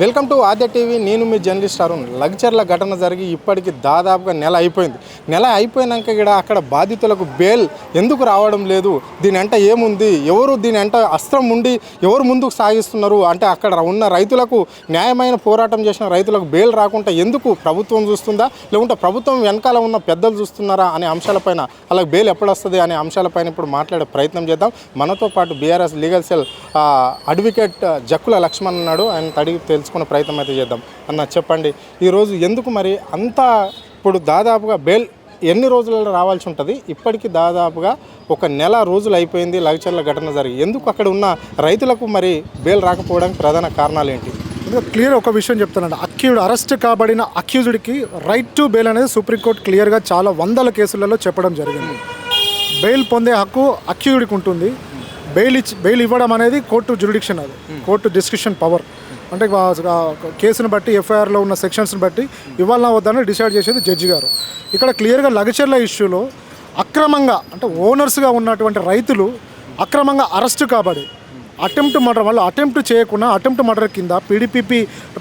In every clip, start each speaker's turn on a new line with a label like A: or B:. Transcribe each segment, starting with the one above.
A: Welcome to Aadya TV. నేను మీ journalist Arun. లగ్చర్ల ఘటన జరిగి ఇప్పటికి దాదాపుగా నెల అయిపోయింది. నెల అయిపోయినాక కూడా అక్కడ బాధితులకు బెయిల్ ఎందుకు రావడం లేదు, దీని వెంట ఏముంది, ఎవరు దీని వెంట అస్త్రం ఉండి ఎవరు ముందుకు సాగిస్తున్నారు అంటే అక్కడ ఉన్న రైతులకు న్యాయమైన పోరాటం చేసిన రైతులకు బెయిల్ రాకుండా ఎందుకు ప్రభుత్వం చూస్తుందా, లేకుంటే ప్రభుత్వం వెనకాల ఉన్న పెద్దలు చూస్తున్నారా అనే అంశాలపైన, అలాగే బెయిల్ ఎప్పుడు వస్తుంది అనే అంశాలపైన ఇప్పుడు మాట్లాడే ప్రయత్నం చేద్దాం. మనతో పాటు BRS legal cell advocate Jakkula Laxman ఉన్నాడు. ఆయన అడిగి తెలుసుకునే ప్రయత్నం అయితే చేద్దాం. అన్న చెప్పండి, ఈరోజు ఎందుకు మరి అంతా ఇప్పుడు దాదాపుగా బెయిల్ ఎన్ని రోజులలో రావాల్సి ఉంటుంది? ఇప్పటికీ దాదాపుగా ఒక నెల రోజులు అయిపోయింది లగ్చర్ల ఘటన జరిగి. ఎందుకు అక్కడ ఉన్న రైతులకు మరి బెయిల్ రాకపోవడానికి ప్రధాన కారణాలు ఏంటి?
B: క్లియర్ ఒక విషయం చెప్తానండి. అరెస్ట్ కాబడిన అక్యూజ్డ్కి రైట్ టు బెయిల్ అనేది సుప్రీంకోర్టు క్లియర్గా చాలా వందల కేసులలో చెప్పడం జరిగింది. బెయిల్ పొందే హక్కు అక్యూజ్డ్కి ఉంటుంది. బెయిల్ ఇవ్వడం అనేది కోర్టు జ్యురిడిక్షన్, అది కోర్టు డిస్క్రిప్షన్ పవర్. అంటే కేసును బట్టి ఎఫ్ఐఆర్లో ఉన్న సెక్షన్స్ని బట్టి ఇవ్వాలన్నా వద్దని డిసైడ్ చేసేది జడ్జి గారు. ఇక్కడ క్లియర్గా లగ్చర్ల ఇష్యూలో అక్రమంగా అంటే ఓనర్స్గా ఉన్నటువంటి రైతులు అక్రమంగా అరెస్టు కాబడి అటెంప్ట్ మర్డర్, వాళ్ళు అటెంప్ట్ చేయకుండా అటెంప్ట్ మర్డర్ కింద పీడీపీపీ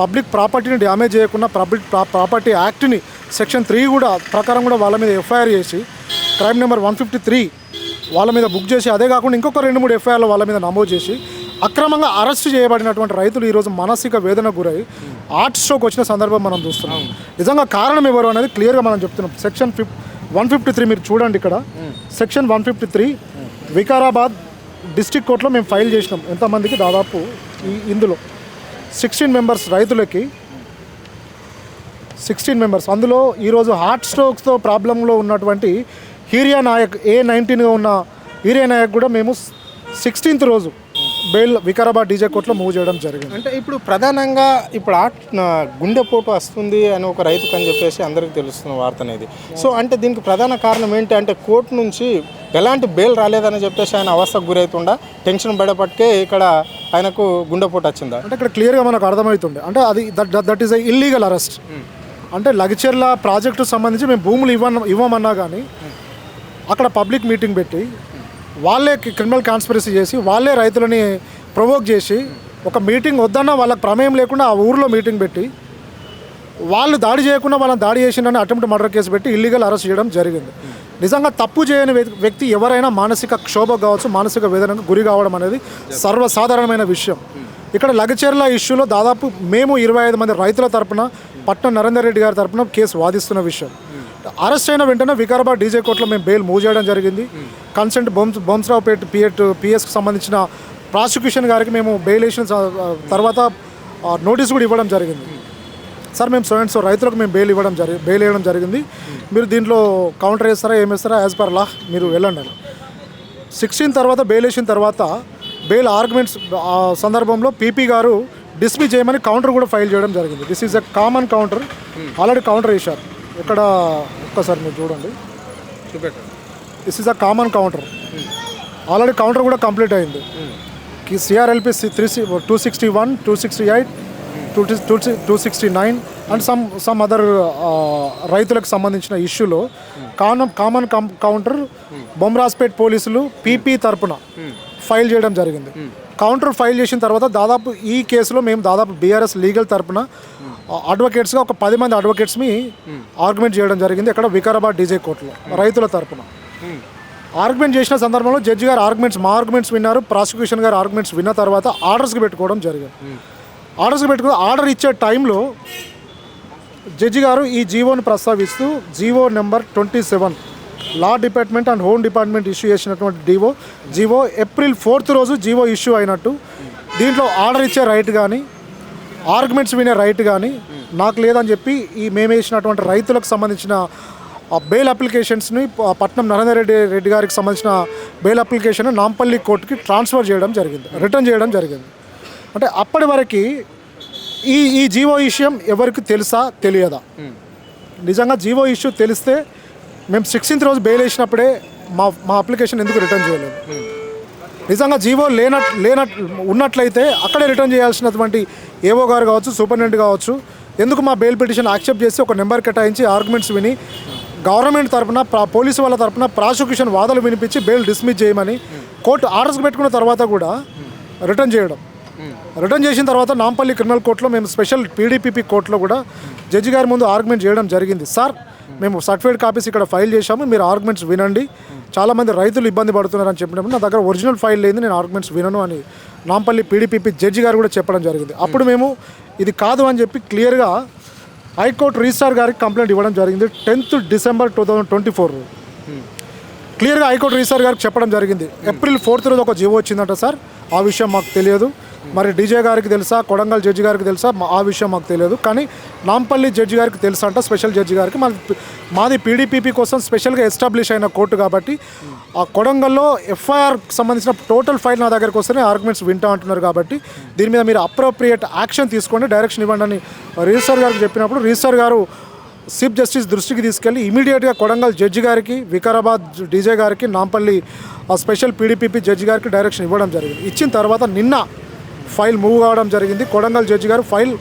B: పబ్లిక్ ప్రాపర్టీని డ్యామేజ్ చేయకుండా పబ్లిక్ ప్రాపర్టీ యాక్ట్ని సెక్షన్ 3 కూడా ప్రకారం కూడా వాళ్ళ మీద ఎఫ్ఐఆర్ చేసి క్రైమ్ నెంబర్ 153 వాళ్ళ మీద బుక్ చేసి, అదే కాకుండా ఇంకొక 2-3 ఎఫ్ఐఆర్లు వాళ్ళ మీద నమోదు చేసి అక్రమంగా అరెస్ట్ చేయబడినటువంటి రైతులు ఈరోజు మానసిక వేదనకు గురై హార్ట్ స్ట్రోక్ వచ్చిన సందర్భం మనం చూస్తున్నాం. నిజంగా కారణం ఎవరు అనేది క్లియర్గా మనం చెప్తున్నాం. సెక్షన్ 153 మీరు చూడండి. ఇక్కడ సెక్షన్ 153 వికారాబాద్ డిస్ట్రిక్ట్ కోర్టులో మేము ఫైల్ చేసినాం. ఎంతమందికి? దాదాపు ఇందులో 16 మెంబర్స్ రైతులకి, 16 మెంబర్స్. అందులో ఈరోజు హార్ట్ స్ట్రోక్స్తో ప్రాబ్లంలో ఉన్నటువంటి హీరియా నాయక్, A19గా ఉన్న హీరియా నాయక్ కూడా మేము 16th రోజు బెయిల్ వికారాబాద్ డీజే కోర్టులో మూవ్ చేయడం జరిగింది.
A: అంటే ఇప్పుడు ప్రధానంగా ఇప్పుడు గుండెపోటు వస్తుంది అని ఒక రైతుకు అని చెప్పేసి అందరికీ తెలుస్తున్న వార్త అనేది. సో అంటే దీనికి ప్రధాన కారణం ఏంటి అంటే కోర్టు నుంచి ఎలాంటి బెయిల్ రాలేదని చెప్పేసి ఆయన అవస్థకు గురవుతుండా, టెన్షన్ పడేపట్టుకే ఇక్కడ ఆయనకు గుండెపోటు వచ్చిందా?
B: అంటే ఇక్కడ క్లియర్గా మనకు అర్థమవుతుండే, అంటే అది that is a illegal arrest. అంటే లగ్చర్ల ప్రాజెక్టుకు సంబంధించి మేము భూములు ఇవ్వమన్నా కానీ అక్కడ పబ్లిక్ మీటింగ్ పెట్టి వాళ్ళే క్రిమినల్ కాన్స్పిరసీ చేసి వాళ్ళే రైతులని ప్రొవోక్ చేసి ఒక మీటింగ్ వద్దన్నా వాళ్ళకి ప్రమేయం లేకుండా ఆ ఊరిలో మీటింగ్ పెట్టి వాళ్ళు దాడి చేయకుండా వాళ్ళని దాడి చేసిందని అటెంప్ట్ మర్డర్ కేసు పెట్టి ఇల్లీగల్ అరెస్ట్ చేయడం జరిగింది. నిజంగా తప్పు చేయని వ్యక్తి ఎవరైనా మానసిక క్షోభ కావచ్చు, మానసిక వేదనకు గురి కావడం అనేది సర్వసాధారణమైన విషయం. ఇక్కడ లగ్చర్ల ఇష్యూలో దాదాపు మేము 25 మంది రైతుల తరపున పట్నం నరేందర్ రెడ్డి గారి తరపున కేసు వాదిస్తున్న విషయం. అరెస్ట్ అయిన వెంటనే వికారాబాద్ డీజే కోర్టులో మేము బెయిల్ మూవ్ చేయడం జరిగింది. కన్సెంట్ బొమ్స్రావుపేట పిఎస్కి సంబంధించిన ప్రాసిక్యూషన్ గారికి మేము బెయిల్ వేసిన తర్వాత నోటీస్ కూడా ఇవ్వడం జరిగింది. సార్ మేము సో రైతులకు మేము బెయిల్ వేయడం జరిగింది, మీరు దీంట్లో కౌంటర్ వేస్తారా ఏమేస్తారా యాజ్ పర్ లా మీరు వెళ్ళండి. 16 తర్వాత బెయిల్ వేసిన తర్వాత బెయిల్ ఆర్గ్యుమెంట్స్ సందర్భంలో పీపీ గారు డిస్మిస్ చేయమని కౌంటర్ కూడా ఫైల్ చేయడం జరిగింది. This is a common counter. Already counter వేశారు. ఇక్కడ ఒక్కసారి మీరు చూడండి. This is a common counter. Already counter కూడా కంప్లీట్ అయింది. సిఆర్ఎల్పి 261, 268, 269 అండ్ సమ్ అదర్ రైతులకు సంబంధించిన ఇష్యూలో కామన్ కౌంటర్ బొమ్రాజ్పేట్ పోలీసులు పీపీ తరపున ఫైల్ చేయడం జరిగింది. కౌంటర్ ఫైల్ చేసిన తర్వాత దాదాపు ఈ కేసులో మేము దాదాపు బీఆర్ఎస్ లీగల్ తరపున అడ్వకేట్స్గా ఒక 10 మంది అడ్వకేట్స్ని ఆర్గ్యుమెంట్ చేయడం జరిగింది. ఇక్కడ వికారాబాద్ డీజే కోర్టులో రైతుల తరపున ఆర్గ్యుమెంట్ చేసిన సందర్భంలో జడ్జి గారు మా ఆర్గ్యుమెంట్స్ విన్నారు, ప్రాసిక్యూషన్ గారు ఆర్గ్యుమెంట్స్ విన్న తర్వాత ఆర్డర్స్కి పెట్టుకోవడం జరిగింది. ఆర్డర్ ఇచ్చే టైంలో జడ్జి గారు ఈ జీవోని ప్రస్తావిస్తూ GO number 27 law department and home department issue చేసినటువంటి జీవో ఏప్రిల్ 4th రోజు జీవో ఇష్యూ అయినట్టు, దీంట్లో ఆర్డర్ ఇచ్చే రైట్ కానీ ఆర్గ్యుమెంట్స్ వినే రైట్ కానీ నాకు లేదని చెప్పి మేము వేసినటువంటి రైతులకు సంబంధించిన బెయిల్ అప్లికేషన్స్ని పట్నం నరేందర్ రెడ్డి గారికి సంబంధించిన బెయిల్ అప్లికేషన్ నాంపల్లి కోర్టుకి ట్రాన్స్ఫర్ చేయడం జరిగింది, రిటర్న్ చేయడం జరిగింది. అంటే అప్పటి వరకు ఈ జీవో విషయం ఎవరికి తెలుసా తెలియదా? నిజంగా జీవో ఇష్యూ తెలిస్తే మేము 16th రోజు బెయిల్ వేసినప్పుడే మా అప్లికేషన్ ఎందుకు రిటర్న్ చేయలేదు? నిజంగా జీవో ఉన్నట్లయితే అక్కడే రిటర్న్ చేయాల్సినటువంటి ఏవో గారు కావచ్చు, సూపరింటెండెంట్ కావచ్చు, ఎందుకు మా బెయిల్ పిటిషన్ యాక్సెప్ట్ చేసి ఒక నెంబర్ కేటాయించి ఆర్గ్యుమెంట్స్ విని గవర్నమెంట్ తరపున పోలీసు వాళ్ళ తరపున ప్రాసిక్యూషన్ వాదనలు వినిపించి బెయిల్ డిస్మిస్ చేయమని కోర్టు ఆర్డర్స్ పెట్టుకున్న తర్వాత కూడా రిటర్న్ చేయడం రిటర్న్ చేసిన తర్వాత నాంపల్లి క్రిమినల్ కోర్టులో మేము స్పెషల్ పీడీపీపీ కోర్టులో కూడా జడ్జి గారి ముందు ఆర్గ్యుమెంట్ చేయడం జరిగింది. సార్, మేము సర్టిఫికేట్ కాపీస్ ఇక్కడ ఫైల్ చేశాము, మీరు ఆర్గ్యుమెంట్స్ వినండి, చాలామంది రైతులు ఇబ్బంది పడుతున్నారని చెప్పినప్పుడు నా దగ్గర ఒరిజినల్ ఫైల్ లేదు, నేను ఆర్గ్యుమెంట్స్ వినను అని నాంపల్లి పీడీపీపీ జడ్జి గారు కూడా చెప్పడం జరిగింది. అప్పుడు మేము ఇది కాదు అని చెప్పి క్లియర్గా హైకోర్టు రిజిస్ట్రార్ గారికి కంప్లైంట్ ఇవ్వడం జరిగింది. 10th December 2024 క్లియర్గా హైకోర్టు రిజిస్ట్రార్ గారికి చెప్పడం జరిగింది. April 4th రోజు ఒక జీవో వచ్చిందంట సార్, ఆ విషయం మాకు తెలియదు. మరి డీజే గారికి తెలుసా, కొడంగల్ జడ్జి గారికి తెలుసా, ఆ విషయం మాకు తెలియదు. కానీ నాంపల్లి జడ్జి గారికి తెలుసా అంట, స్పెషల్ జడ్జి గారికి. మాది పీడీపీపీ కోసం స్పెషల్గా ఎస్టాబ్లిష్ అయిన కోర్టు కాబట్టి ఆ కొడంగల్లో ఎఫ్ఐఆర్కి సంబంధించిన టోటల్ ఫైల్ నా దగ్గరికి వస్తేనే ఆర్గ్యుమెంట్స్ వింటా అంటున్నారు. కాబట్టి దీని మీద మీరు అప్రోప్రియేట్ యాక్షన్ తీసుకోండి, డైరెక్షన్ ఇవ్వండి అని రిజిస్ట్రార్ గారికి చెప్పినప్పుడు రిజిస్ట్రార్ గారు చీఫ్ జస్టిస్ దృష్టికి తీసుకెళ్లి ఇమీడియట్గా కొడంగల్ జడ్జి గారికి, వికారాబాద్ డీజే గారికి, నాంపల్లి స్పెషల్ పీడీపీపీ జడ్జి గారికి డైరెక్షన్ ఇవ్వడం జరిగింది. ఇచ్చిన తర్వాత నిన్న ఫైల్ మూవ్ కావడం జరిగింది. కొడంగల్ జడ్జి గారు ఫైల్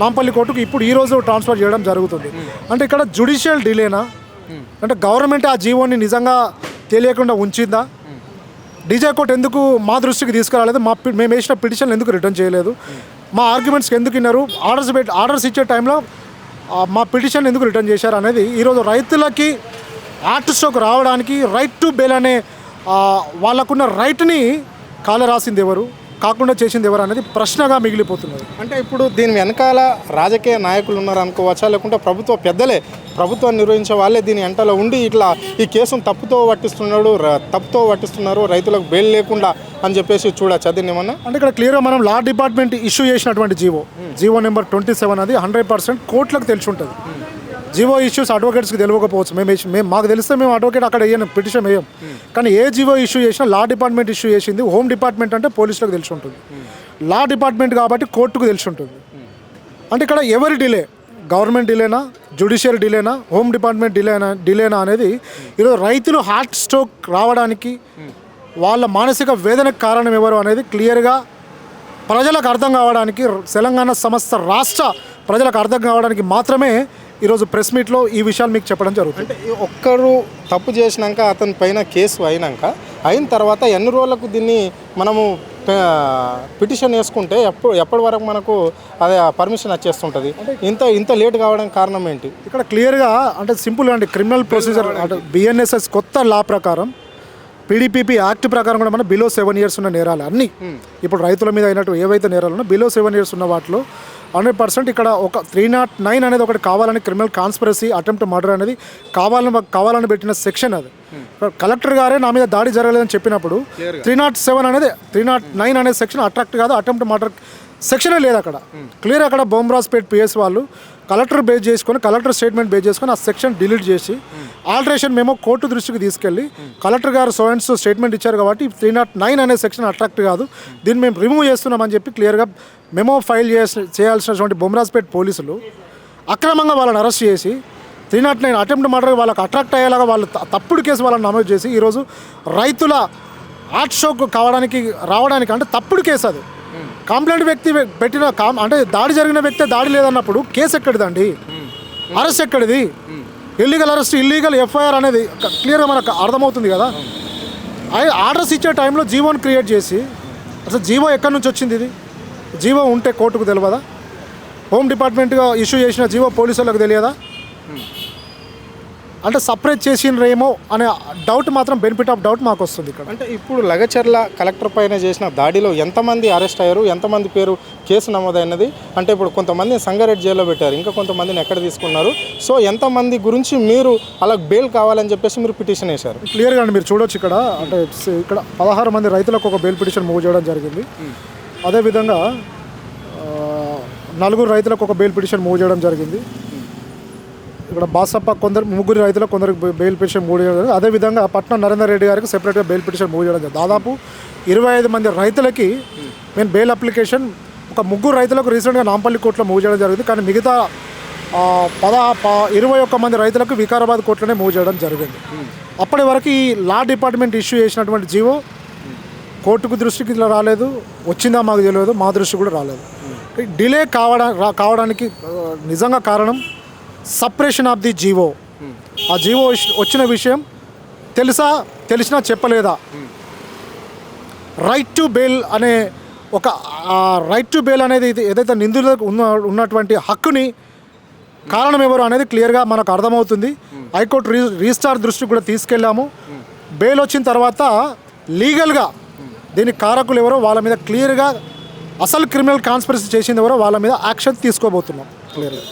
B: నాంపల్లి కోర్టుకు ఇప్పుడు ఈ రోజు ట్రాన్స్ఫర్ చేయడం జరుగుతుంది. అంటే ఇక్కడ జ్యుడిషియల్ డిలేనా, అంటే గవర్నమెంట్ ఆ జీవోని నిజంగా తెలియకుండా ఉంచిందా, డీజే కోర్టు ఎందుకు మా దృష్టికి తీసుకురాలేదు, మేము వేసిన పిటిషన్ ఎందుకు రిటర్న్ చేయలేదు, మా ఆర్గ్యుమెంట్స్కి ఎందుకు విన్నారు, ఆర్డర్స్ ఇచ్చే టైంలో మా పిటిషన్ ఎందుకు రిటర్న్ చేశారు అనేది ఈరోజు రైతులకి యాక్ట్ స్టోక్ రావడానికి రైట్ టు బెయిల్ అనే వాళ్ళకున్న రైట్ని కాల రాసింది ఎవరు, కాకుండా చేసింది ఎవరు అనేది ప్రశ్నగా మిగిలిపోతున్నది.
A: అంటే ఇప్పుడు దీని వెనకాల రాజకీయ నాయకులు ఉన్నారు అనుకోవచ్చా, లేకుంటే ప్రభుత్వ పెద్దలే, ప్రభుత్వాన్ని నిర్వహించే వాళ్ళే దీని వెంటలో ఉండి ఇట్లా ఈ కేసును తప్పుతో పట్టిస్తున్నారు, రైతులకు బెయిల్ లేకుండా అని చెప్పేసి చూడొచ్చు దీన్ని ఏమన్నా?
B: అంటే ఇక్కడ క్లియర్గా మనం లా డిపార్ట్మెంట్ ఇష్యూ చేసినటువంటి జీవో నెంబర్ 27 అది 100% కోర్టులకు తెలిసి ఉంటుంది. జీవో ఇష్యూస్ అడ్వకేట్స్కి తెలియకపోవచ్చు, మేము మాకు తెలిస్తే మేము అడ్వకేట్ అక్కడ వేయను, పిటిషన్ వేయం. కానీ ఏ జీవో ఇష్యూ చేసినా లా డిపార్ట్మెంట్ ఇష్యూ చేసింది, హోమ్ డిపార్ట్మెంట్ అంటే పోలీసులకు తెలిసి ఉంటుంది, లా డిపార్ట్మెంట్ కాబట్టి కోర్టుకు తెలిసి ఉంటుంది. అంటే ఇక్కడ ఎవరి డిలే, గవర్నమెంట్ డిలేనా, జ్యుడిషియల్ డిలేనా, హోమ్ డిపార్ట్మెంట్ డిలేనా అనేది ఈరోజు రైతులు హార్ట్ స్ట్రోక్ రావడానికి వాళ్ళ మానసిక వేదనకు కారణం ఎవరు అనేది క్లియర్గా ప్రజలకు అర్థం కావడానికి, తెలంగాణ సమస్త రాష్ట్ర ప్రజలకు అర్థం కావడానికి మాత్రమే ఈరోజు ప్రెస్ మీట్లో ఈ విషయాలు మీకు చెప్పడం జరుగుతుంది.
A: అంటే ఒక్కరు తప్పు చేసినాక అతని పైన కేసు అయిన తర్వాత ఎన్ని రోజులకు దీన్ని మనము పిటిషన్ వేసుకుంటే ఎప్పటి వరకు మనకు అదే పర్మిషన్ వచ్చేస్తుంటుంది? ఇంత లేట్ కావడానికి కారణం ఏంటి?
B: ఇక్కడ క్లియర్గా అంటే సింపుల్ అండి, క్రిమినల్ ప్రొసీజర్ అంటే BNSS కొత్త లా ప్రకారం, పీడీపీపీ యాక్ట్ ప్రకారం కూడా మన బిలో 7 years ఉన్న నేరాలు అన్నీ, ఇప్పుడు రైతుల మీద అయినట్టు ఏవైతే నేరాలు ఉన్నా బిలో 7 years ఉన్న వాటిలో 100% ఇక్కడ ఒక 309 అనేది ఒకటి కావాలని, క్రిమినల్ కాన్స్పిరసీ, అటెంప్ట్ మర్డర్ అనేది కావాలని పెట్టిన సెక్షన్ అది. కలెక్టర్ గారే నా మీద దాడి జరగలేదని చెప్పినప్పుడు 309 అనే సెక్షన్ అట్రాక్ట్ కాదు, అటెంప్ట్ మర్డర్ సెక్షనే లేదు అక్కడ. క్లియర్ అక్కడ బొమ్రాస్పేట్ PS వాళ్ళు కలెక్టర్ బేస్ చేసుకొని, కలెక్టర్ స్టేట్మెంట్ బేస్ చేసుకొని ఆ సెక్షన్ డిలీట్ చేసి ఆల్టరేషన్ మేము కోర్టు దృష్టికి తీసుకెళ్ళి కలెక్టర్ గారు సో స్టేట్మెంట్ ఇచ్చారు కాబట్టి 309 అనే సెక్షన్ అట్రాక్ట్ కాదు, దీన్ని మేము రిమూవ్ చేస్తున్నామని చెప్పి క్లియర్గా మెమో ఫైల్ చేయాల్సినటువంటి బొమ్రాస్పేట్ పోలీసులు అక్రమంగా వాళ్ళని అరెస్ట్ చేసి 309 అటెంప్ట్ మర్డర్ వాళ్ళకి అట్రాక్ట్ అయ్యేలాగా వాళ్ళు తప్పుడు కేసు వాళ్ళని నమోదు చేసి ఈరోజు రైతుల హార్ట్ షోక్ రావడానికి అంటే తప్పుడు కేసు అది. కంప్లైంట్ వ్యక్తి పెట్టిన అంటే దాడి జరిగిన వ్యక్తి దాడి లేదన్నప్పుడు కేసు ఎక్కడిదండి, అరెస్ట్ ఎక్కడిది, ఇల్లీగల్ అరెస్ట్, ఇల్లీగల్ FIR అనేది క్లియర్గా మనకు అర్థమవుతుంది కదా. ఆర్డర్స్ ఇచ్చే టైంలో జీవోని క్రియేట్ చేసి అసలు జీవో ఎక్కడి నుంచి వచ్చింది, ఇది జీవో ఉంటే కోర్టుకు తెలియదా, హోమ్ డిపార్ట్మెంట్గా ఇష్యూ చేసిన జీవో పోలీసులకు తెలియదా, అంటే సపరేట్ చేసినరేమో అనే డౌట్ మాత్రం, బెనిఫిట్ ఆఫ్ డౌట్ మాకు వస్తుంది ఇక్కడ.
A: అంటే ఇప్పుడు లగచర్ల కలెక్టర్ పైన చేసిన దాడిలో ఎంతమంది అరెస్ట్ అయ్యారు, ఎంతమంది పేరు కేసు నమోదైనది? అంటే ఇప్పుడు కొంతమంది సంగారెడ్డి జైల్లో పెట్టారు, ఇంకా కొంతమందిని ఎక్కడ తీసుకున్నారు, సో ఎంతమంది గురించి మీరు అలా బెయిల్ కావాలని చెప్పేసి మీరు పిటిషన్ వేశారు?
B: క్లియర్గా అండి మీరు చూడొచ్చు ఇక్కడ, అంటే ఇక్కడ 16 మంది రైతులకు ఒక బెయిల్ పిటిషన్ మూవ్ చేయడం జరిగింది. అదేవిధంగా 4 రైతులకు ఒక బెయిల్ పిటిషన్ మూవ్ చేయడం జరిగింది. ఇక్కడ బాసప్ప ముగ్గురు రైతులకు కొందరికి బెయిల్ పిటిషన్ మూవ్ చేయడం జరిగింది. అదేవిధంగా పట్నం నరేందర్ రెడ్డి గారికి సెపరేట్గా బెయిల్ పిటిషన్ మూవ్ చేయడం జరిగింది. దాదాపు 25 మంది రైతులకి మేము బెయిల్ అప్లికేషన్, ఒక 3 రైతులకు రీసెంట్గా నాంపల్లి కోర్టులో మూవ్ చేయడం జరిగింది. కానీ మిగతా 21 మంది రైతులకు వికారాబాద్ కోర్టులోనే మూవ్ చేయడం జరిగింది. అప్పటి వరకు ఈ లా డిపార్ట్మెంట్ ఇష్యూ చేసినటువంటి జీవో కోర్టుకు దృష్టికి రాలేదు, వచ్చిందా మాకు తెలియదు, మా దృష్టి కూడా రాలేదు. డిలే కావడానికి నిజంగా కారణం సప్రెషన్ ఆఫ్ ది జీవో. ఆ జీవో వచ్చిన విషయం తెలిసినా చెప్పలేదా, రైట్ టు బెయిల్ అనే ఒక రైట్ టు బెయిల్ అనేది ఏదైతే నిందితులకు ఉన్నటువంటి హక్కుని కారణం ఎవరు అనేది క్లియర్గా మనకు అర్థమవుతుంది. హైకోర్టు రిజిస్ట్రార్ దృష్టికి కూడా తీసుకెళ్ళాము. బెయిల్ వచ్చిన తర్వాత లీగల్గా దీనికి కారకులు ఎవరో వాళ్ళ మీద క్లియర్గా, అసలు క్రిమినల్ కాన్స్పిరసీ చేసింది ఎవరో వాళ్ళ మీద యాక్షన్ తీసుకోబోతున్నాం క్లియర్గా.